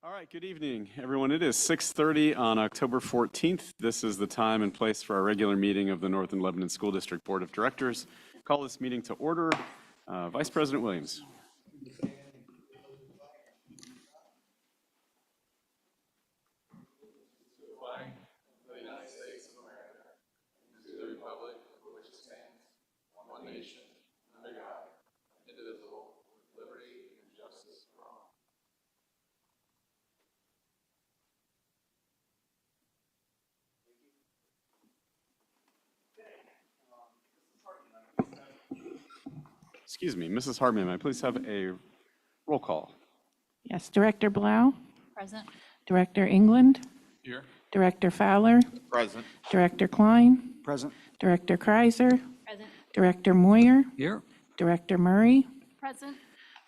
All right, good evening, everyone. It is 6:30 on October 14th. This is the time and place for our regular meeting of the Northern Lebanon School District Board of Directors. Call this meeting to order. Vice President Williams. Excuse me, Mrs. Hartman, may I please have a roll call? Yes, Director Blau, Present. Director England, Here. Director Fowler, Present. Director Klein, Present. Director Kreiser, Present. Director Moyer, Here. Director Murray, Present.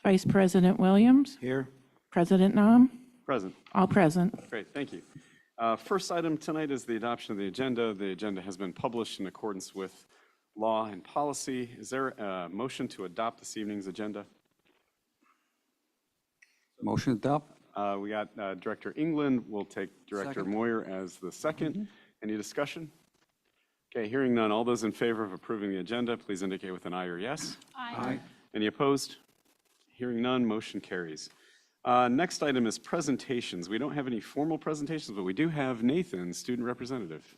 Vice President Williams, Here. President Nam, Present. all present. Great, thank you. First item tonight is the adoption of the agenda. The agenda has been published in accordance with law and policy. Is there a motion to adopt this evening's agenda? Motion to adopt. We got Director England. We'll take Director Second. Moyer as the second. Any discussion? Okay, hearing none. All those in favor of approving the agenda, please indicate with an aye or yes. Aye. Any opposed? Hearing none, motion carries. Next item is presentations. We don't have any formal presentations, but we do have Nathan, student representative.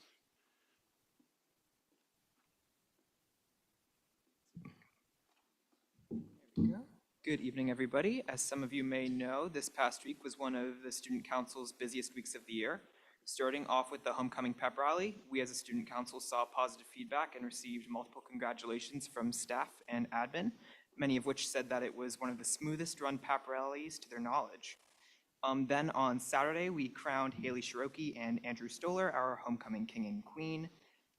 Good evening, everybody. As some of you may know, this past week was one of the Student Council's busiest weeks of the year. Starting off with the Homecoming Pep Rally, we as a Student Council saw positive feedback and received multiple congratulations from staff and admin, many of which said that it was one of the smoothest run pep rallies to their knowledge. Then on Saturday, we crowned Haley Shiroki and Andrew Stoller our Homecoming King and Queen,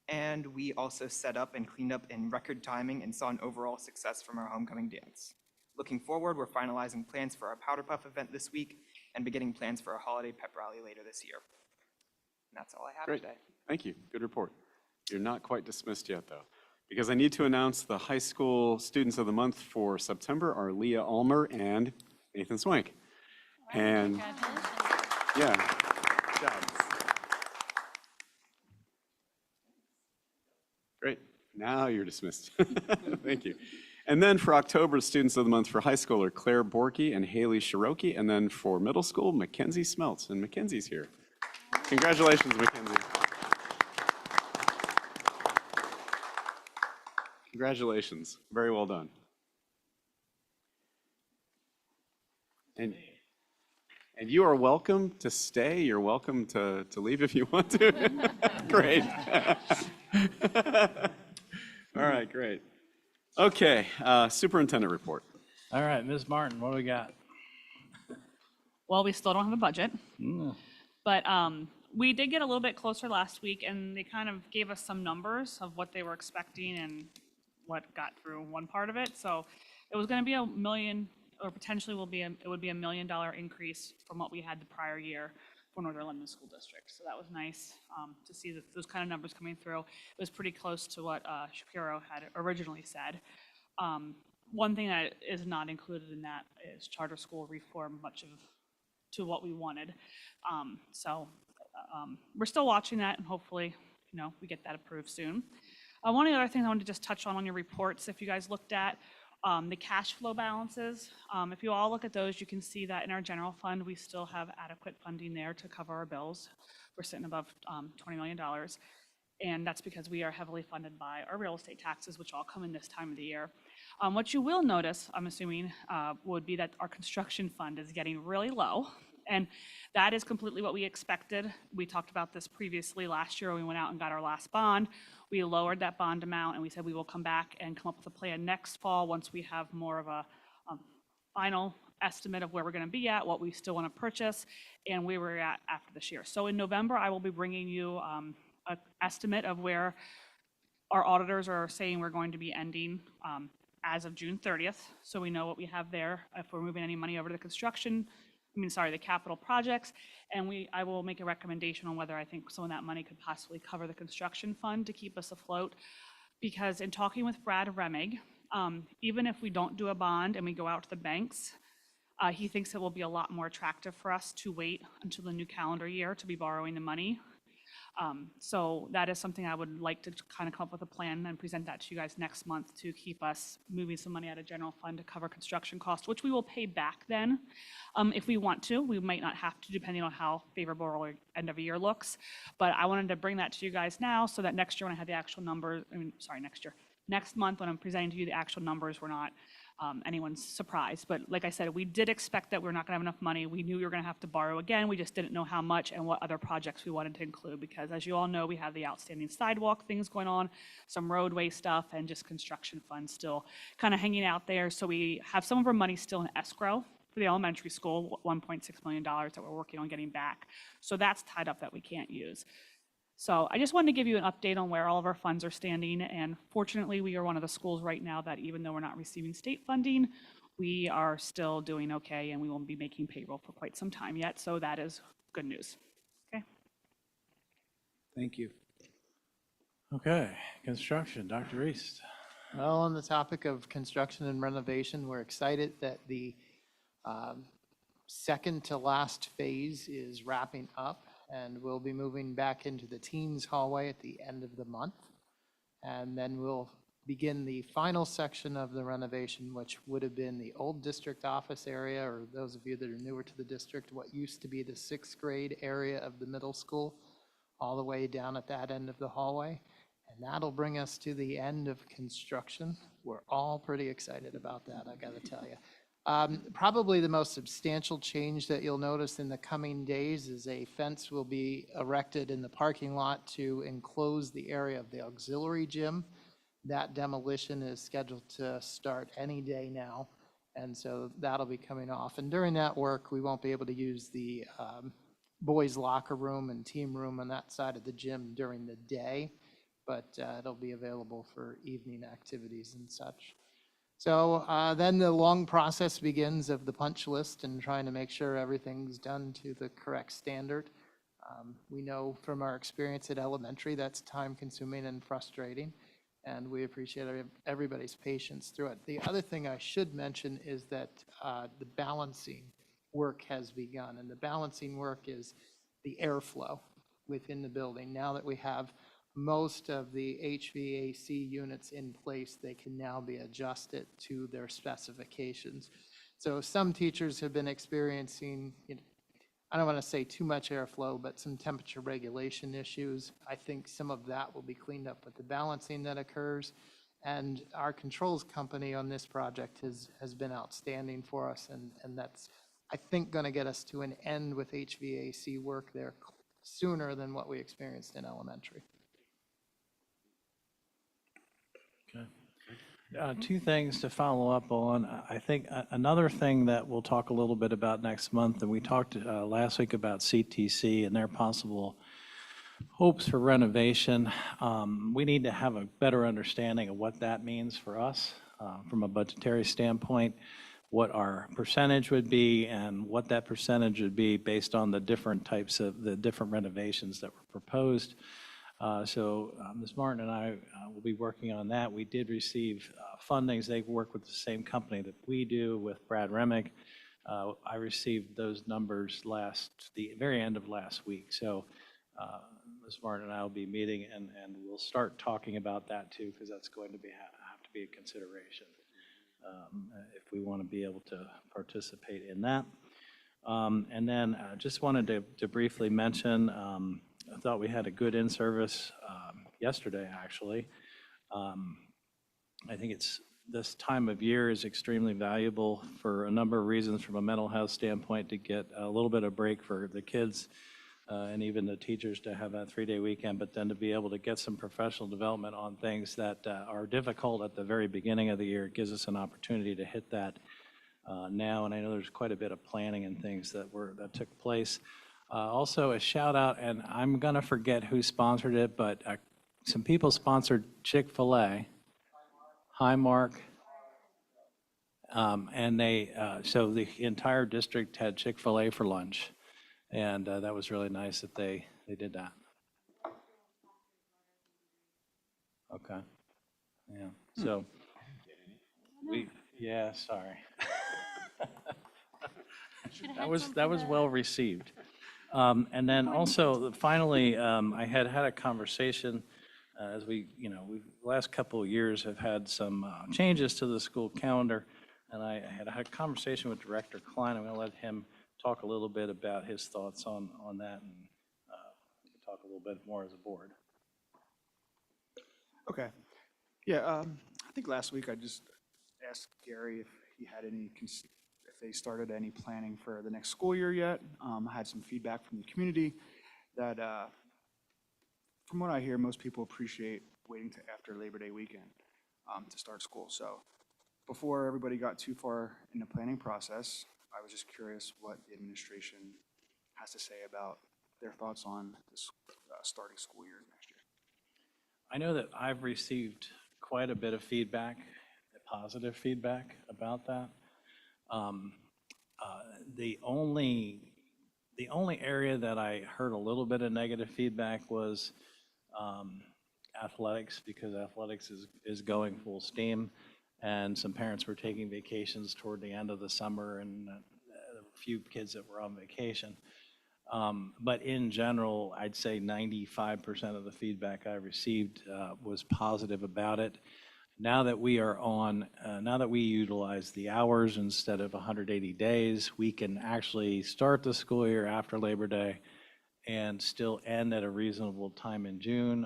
and we also set up and cleaned up in record timing and saw an overall success from our homecoming dance. Looking forward, we're finalizing plans for our Powder Puff event this week and beginning plans for a holiday pep rally later this year. And that's all I have Great. today. Thank you. Good report. You're not quite dismissed yet, though, because I need to announce the high school students of the month for September are Leah Ulmer and Nathan Swank. And yeah, good job. Great. Now you're dismissed. Thank you. And then for October, students of the month for high school are Claire Borky and Haley Shiroki. And then for middle school, Mackenzie Smeltz. And Mackenzie's here. Congratulations, Mackenzie. Congratulations. Very well done. And you are welcome to stay. You're welcome to leave if you want to. Great. All right, great. Okay, superintendent report. All right, Ms. Martin, what do we got? Well, we still don't have a budget, but we did get a little bit closer last week, and they kind of gave us some numbers of what they were expecting and what got through one part of it. So it was going to be $1 million, or potentially it would be $1 million increase from what we had the prior year for Northern Lebanon School District. So that was nice to see those kind of numbers coming through. It was pretty close to what Shapiro had originally said. One thing that is not included in that is charter school reform, to what we wanted. We're still watching that, and hopefully, we get that approved soon. One of the other things I wanted to just touch on your reports, if you guys looked at the cash flow balances. If you all look at those, you can see that in our general fund, we still have adequate funding there to cover our bills. We're sitting above $20 million. And that's because we are heavily funded by our real estate taxes, which all come in this time of the year. What you will notice, I'm assuming, would be that our construction fund is getting really low. And that is completely what we expected. We talked about this previously last year when we went out and got our last bond. We lowered that bond amount, and we said we will come back and come up with a plan next fall once we have more of a final estimate of where we're going to be at, what we still want to purchase, and where we're at after this year. So in November, I will be bringing you an estimate of where our auditors are saying we're going to be ending as of June 30th. So we know what we have there, if we're moving any money over to the capital projects, and I will make a recommendation on whether I think some of that money could possibly cover the construction fund to keep us afloat. Because in talking with Brad Remig, even if we don't do a bond and we go out to the banks, He thinks it will be a lot more attractive for us to wait until the new calendar year to be borrowing the money. So that is something I would like to kind of come up with a plan and present that to you guys next month to keep us moving some money out of general fund to cover construction costs, which we will pay back then if we want to. We might not have to, depending on how favorable our end of year looks. But I wanted to bring that to you guys now so that next year when I have the actual numbers, next month when I'm presenting to you the actual numbers, we're not anyone's surprise. But like I said, we did expect that we're not going to have enough money. We knew we were going to have to borrow again. We just didn't know how much and what other projects we wanted to include because as you all know, we have the outstanding sidewalk things going on, some roadway stuff, and just construction funds still kind of hanging out there. So we have some of our money still in escrow for the elementary school, $1.6 million that we're working on getting back. So that's tied up that we can't use. So I just wanted to give you an update on where all of our funds are standing. And fortunately, we are one of the schools right now that even though we're not receiving state funding, we are still doing okay and we won't be making payroll for quite some time yet. So that is good news. Okay. Thank you. Okay, construction, Dr. East. Well, on the topic of construction and renovation, we're excited that the second to last phase is wrapping up, and we'll be moving back into the teens hallway at the end of the month. And then we'll begin the final section of the renovation, which would have been the old district office area, or those of you that are newer to the district, what used to be the 6th grade area of the middle school, all the way down at that end of the hallway. And that'll bring us to the end of construction. We're all pretty excited about that, I gotta tell you. Probably the most substantial change that you'll notice in the coming days is a fence will be erected in the parking lot to enclose the area of the auxiliary gym. That demolition is scheduled to start any day now, and so that'll be coming off. And during that work, we won't be able to use the boys' locker room and team room on that side of the gym during the day, but it'll be available for evening activities and such. So then the long process begins of the punch list and trying to make sure everything's done to the correct standard. We know from our experience at elementary that's time consuming and frustrating, and we appreciate everybody's patience through it. The other thing I should mention is that the balancing work has begun, and the balancing work is the airflow within the building. Now that we have most of the HVAC units in place, they can now be adjusted to their specifications. So some teachers have been experiencing, I don't want to say too much airflow, but some temperature regulation issues. I think some of that will be cleaned up with the balancing that occurs. And our controls company on this project has been outstanding for us, and that's, I think, going to get us to an end with HVAC work there sooner than what we experienced in elementary. Two things to follow up on. I think another thing that we'll talk a little bit about next month, and we talked last week about CTC and their possible hopes for renovation. We need to have a better understanding of what that means for us from a budgetary standpoint, what our percentage would be, and what that percentage would be based on the different types of the different renovations that were proposed. So Ms. Martin and I will be working on that. We did receive fundings. They work with the same company that we do with Brad Remick. I received those numbers the very end of last week. So Ms. Martin and I will be meeting, and we'll start talking about that too, because that's going to have to be a consideration if we want to be able to participate in that. And then just wanted to briefly mention, I thought we had a good in-service yesterday, actually. I think this time of year is extremely valuable for a number of reasons from a mental health standpoint, to get a little bit of break for the kids and even the teachers to have that 3-day weekend, but then to be able to get some professional development on things that are difficult at the very beginning of the year. It gives us an opportunity to hit that now, and I know there's quite a bit of planning and things that took place. Also, a shout out, and I'm going to forget who sponsored it, but some people sponsored Chick-fil-A, Highmark, and so the entire district had Chick-fil-A for lunch, and that was really nice that they did that. Okay, yeah, so sorry. That was well received. And then also, finally, I had a conversation, as we, the last couple of years have had some changes to the school calendar, and I had a conversation with Director Klein. I'm going to let him talk a little bit about his thoughts on that, and we can talk a little bit more as a board. Okay. Yeah, I think last week I just asked Gary if he had if they started any planning for the next school year yet. I had some feedback from the community that, from what I hear, most people appreciate waiting to after Labor Day weekend to start school. So before everybody got too far in the planning process, I was just curious what the administration has to say about their thoughts on this starting school year next year. I know that I've received quite a bit of feedback, positive feedback about that. The only area that I heard a little bit of negative feedback was athletics, because athletics is going full steam, and some parents were taking vacations toward the end of the summer, and a few kids that were on vacation. But in general, I'd say 95% of the feedback I received was positive about it. Now that we utilize the hours instead of 180 days, we can actually start the school year after Labor Day and still end at a reasonable time in June.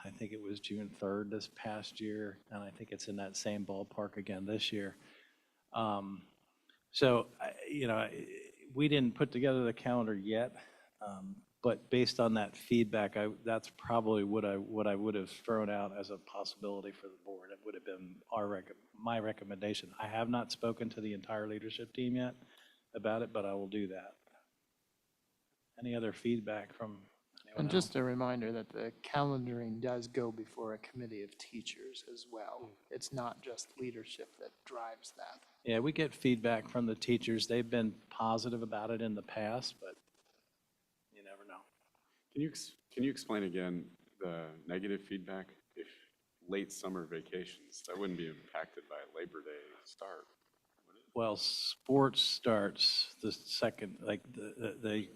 I think it was June 3rd this past year, and I think it's in that same ballpark again this year. So, we didn't put together the calendar yet, but based on that feedback, that's probably what I would have thrown out as a possibility for the board. It would have been my recommendation. I have not spoken to the entire leadership team yet about it, but I will do that. Any other feedback from anyone And else? just a reminder that the calendaring does go before a committee of teachers as well. It's not just leadership that drives that. Yeah, we get feedback from the teachers. They've been positive about it in the past, but you never know. Can you explain again the negative feedback? If late summer vacations, that wouldn't be impacted by Labor Day start, would it? Well, sports starts the second, like the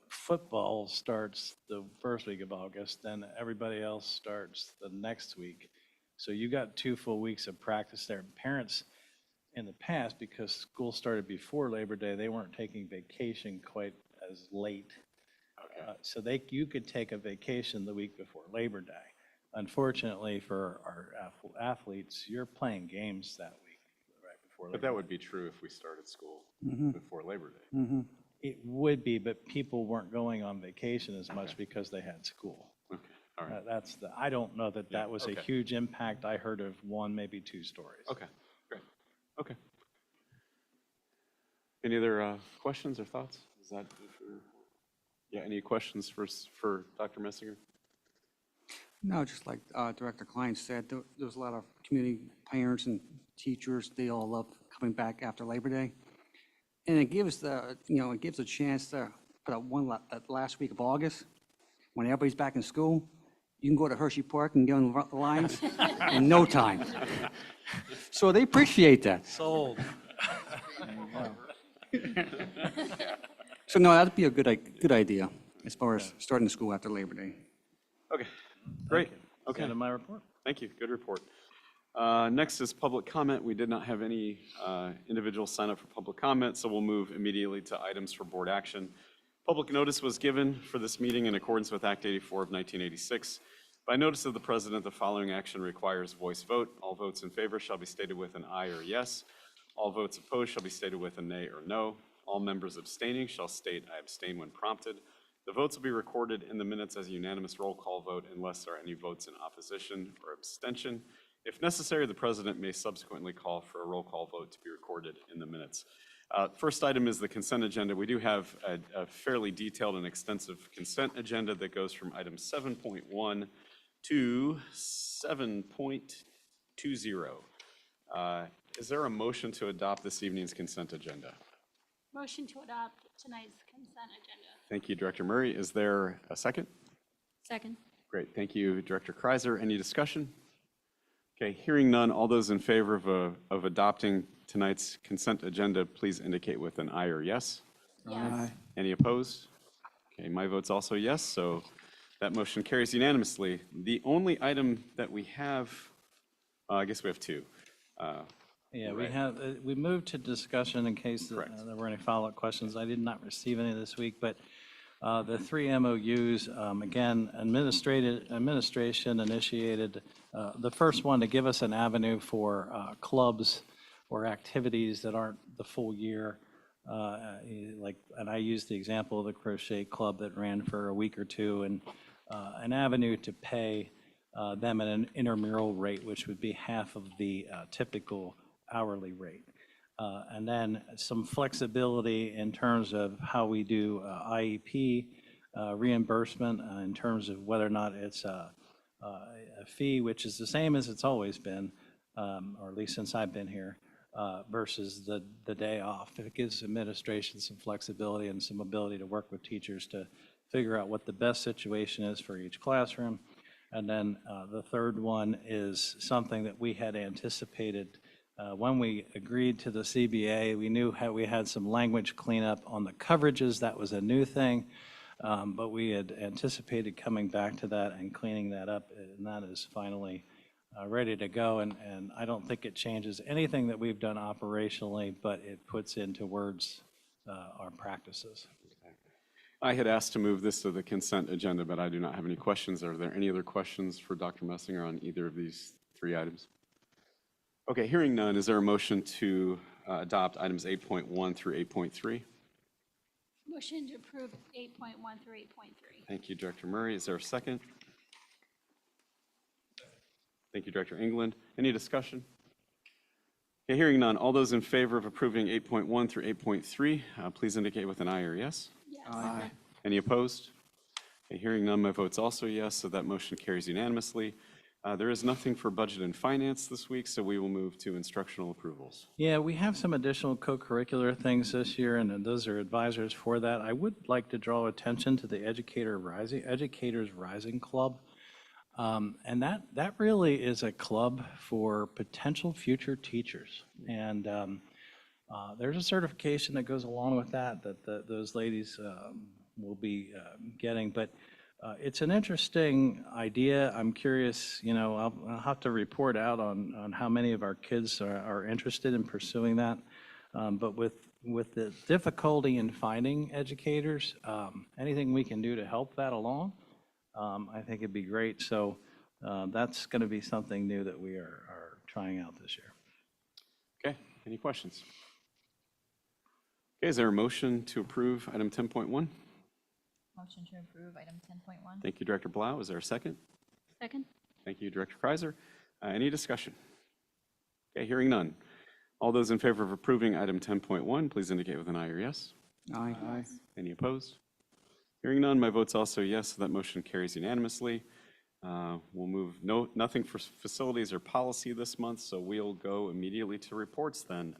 football starts the first week of August, then everybody else starts the next week. So you got 2 full weeks of practice there. Parents in the past, because school started before Labor Day, they weren't taking vacation quite as late. Okay. So you could take a vacation the week before Labor Day. Unfortunately for our athletes, you're playing games that week, right before Labor But Day. that would be true if we started school before Labor Day. It would be, but people weren't going on vacation as much because they had school. Okay, all right. I don't know that Yeah, that was a okay. huge impact. I heard of 1, maybe 2 stories. Okay, great. Okay. Any other questions or thoughts? Is that yeah, any questions for Dr. Messinger? No, just like Director Klein said, there's a lot of community parents and teachers, they all love coming back after Labor Day. And it gives it gives a chance to put up that last week of August, when everybody's back in school, you can go to Hershey Park and get on the lines in no time. So they appreciate that. Sold. So no, that'd be a good idea as far as starting the school after Labor Day. Okay, great. Okay. End of my report. Thank you, good report. Next is public comment. We did not have any individuals sign up for public comment, so we'll move immediately to items for board action. Public notice was given for this meeting in accordance with Act 84 of 1986. By notice of the president, the following action requires voice vote. All votes in favor shall be stated with an aye or yes. All votes opposed shall be stated with a nay or no. All members abstaining shall state I abstain when prompted. The votes will be recorded in the minutes as a unanimous roll call vote unless there are any votes in opposition or abstention. If necessary, the president may subsequently call for a roll call vote to be recorded in the minutes. First item is the consent agenda. We do have a fairly detailed and extensive consent agenda that goes from item 7.1 to 7.20. Is there a motion to adopt this evening's consent agenda? Motion to adopt tonight's consent agenda. Thank you, Director Murray. Is there a second? Second. Great, thank you, Director Kreiser. Any discussion? Okay, hearing none, all those in favor of adopting tonight's consent agenda, please indicate with an aye or yes. Yes. Any opposed? Okay, my vote's also yes, so that motion carries unanimously. The only item that we have, I guess we have two. Yeah, Right. we moved to discussion in case Correct. there were any follow-up questions. I did not receive any this week, but the three MOUs, again, administration initiated the first one to give us an avenue for clubs or activities that aren't the full year. And I used the example of the crochet club that ran for a week or two, and an avenue to pay them at an intramural rate, which would be half of the typical hourly rate. And then some flexibility in terms of how we do IEP reimbursement in terms of whether or not it's a fee, which is the same as it's always been, or at least since I've been here, versus the day off. It gives administration some flexibility and some ability to work with teachers to figure out what the best situation is for each classroom. And then the third one is something that we had anticipated when we agreed to the CBA. We knew how we had some language cleanup on the coverages. That was a new thing, but we had anticipated coming back to that and cleaning that up, and that is finally ready to go. And I don't think it changes anything that we've done operationally, but it puts into words our practices. I had asked to move this to the consent agenda, but I do not have any questions. Are there any other questions for Dr. Messinger on either of these three items? Okay, hearing none, is there a motion to adopt items 8.1 through 8.3? Motion to approve 8.1 through 8.3. Thank you, Director Murray. Is there a second? Thank you, Director England. Any discussion? Okay, hearing none, all those in favor of approving 8.1 through 8.3, please indicate with an aye or yes. Yes. Any opposed? Okay, hearing none, my vote's also yes, so that motion carries unanimously. There is nothing for budget and finance this week, so we will move to instructional approvals. Yeah, we have some additional co-curricular things this year, and those are advisors for that. I would like to draw attention to the Educators Rising Club. And that really is a club for potential future teachers. And there's a certification that goes along with that those ladies will be getting. But it's an interesting idea. I'm curious, I'll have to report out on how many of our kids are interested in pursuing that. But with the difficulty in finding educators, anything we can do to help that along, I think it'd be great. So that's going to be something new that we are trying out this year. Okay, any questions? Okay, is there a motion to approve item 10.1? Motion to approve item 10.1. Thank you, Director Blau. Is there a second? Second? Thank you, Director Kreiser. Any discussion? Okay, hearing none. All those in favor of approving item 10.1, please indicate with an aye or yes. Aye. Any opposed? Hearing none, my vote's also yes, so that motion carries unanimously. We'll move nothing for facilities or policy this month, so we'll go immediately to reports then.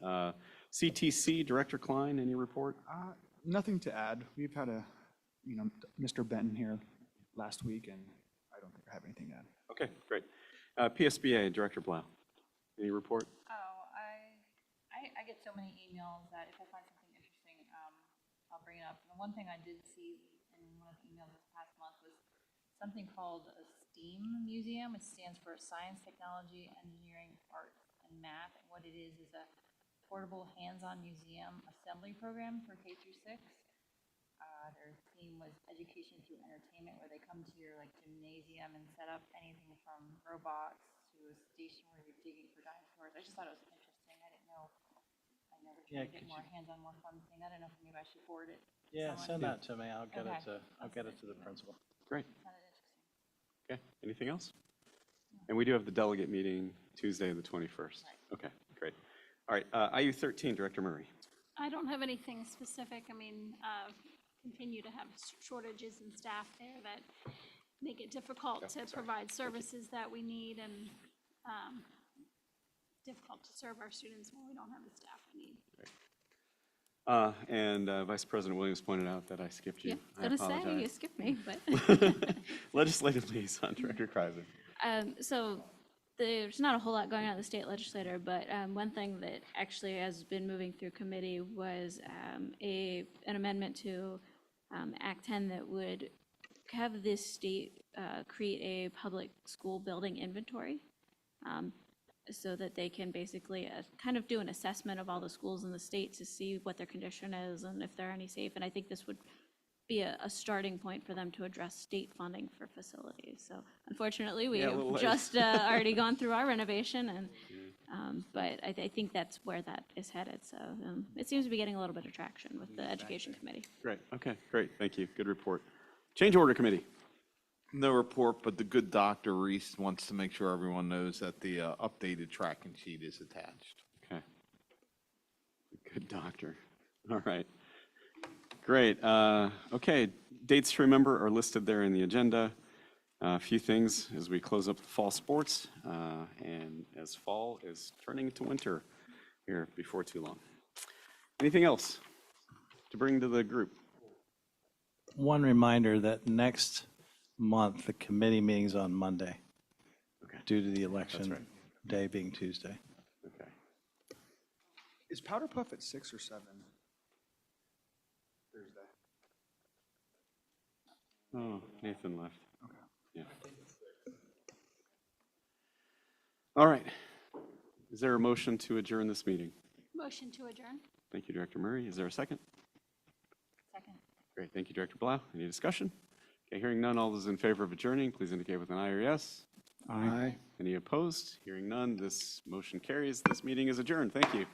CTC, Director Klein, any report? Nothing to add. We've had Mr. Benton here last week, and I don't think I have anything to add. Okay, great. PSBA, Director Blau, any report? I get so many emails that if I find something interesting, I'll bring it up. And one thing I did see in one of the emails this past month was something called a STEAM museum. It stands for Science, Technology, Engineering, Arts, and Math. And what it is a portable hands-on museum assembly program for K through 6. Their theme was education through entertainment, where they come to your gymnasium and set up anything from robots to a station where you're digging for dinosaurs. I just thought it was interesting. I didn't know. I never tried to get more hands-on, more fun thing. I don't know if maybe I should forward it. to Yeah, someone. send that to me. I'll get Okay. it to the principal. Great. Sounded interesting. Okay, anything else? And we do have the delegate meeting Tuesday, the 21st. Okay, great. All right, IU 13, Director Murray. I don't have anything specific. I mean, continue to have shortages in staff there that make it difficult to provide services that we need, and difficult to serve our students when we don't have the staff we need. And Vice President Williams pointed out that I skipped you. I Gonna say, you apologize. skipped me, but. Legislative Liaison, Director Kreiser. So there's not a whole lot going on at the state legislature, but one thing that actually has been moving through committee was an amendment to Act 10 that would have this state create a public school building inventory, so that they can basically kind of do an assessment of all the schools in the state to see what their condition is and if there are any safe. And I think this would be a starting point for them to address state funding for facilities. So unfortunately, we Yeah, a have little late. just already gone through our renovation, and but I think that's where that is headed. So it seems to be getting a little bit of traction with the Education Committee. Great, okay, great, thank you, good report. Change Order Committee. No report, but the good Dr. Reese wants to make sure everyone knows that the updated tracking sheet is attached. Okay. Good doctor. All right. Great. Okay, dates to remember are listed there in the agenda. A few things as we close up the fall sports and as fall is turning into winter here before too long. Anything else to bring to the group? One reminder that next month, the committee meeting's on Monday Okay. due to the election right. day being Tuesday. Okay. Is Powder Puff at 6 or 7? Thursday. Oh, Nathan left. Okay. Yeah. All right. Is there a motion to adjourn this meeting? Motion to adjourn. Thank you, Director Murray. Is there a second? Second. Great, thank you, Director Blau. Any discussion? Okay, hearing none, all those in favor of adjourning, please indicate with an aye or yes. Aye. Any opposed? Hearing none, this motion carries. This meeting is adjourned. Thank you.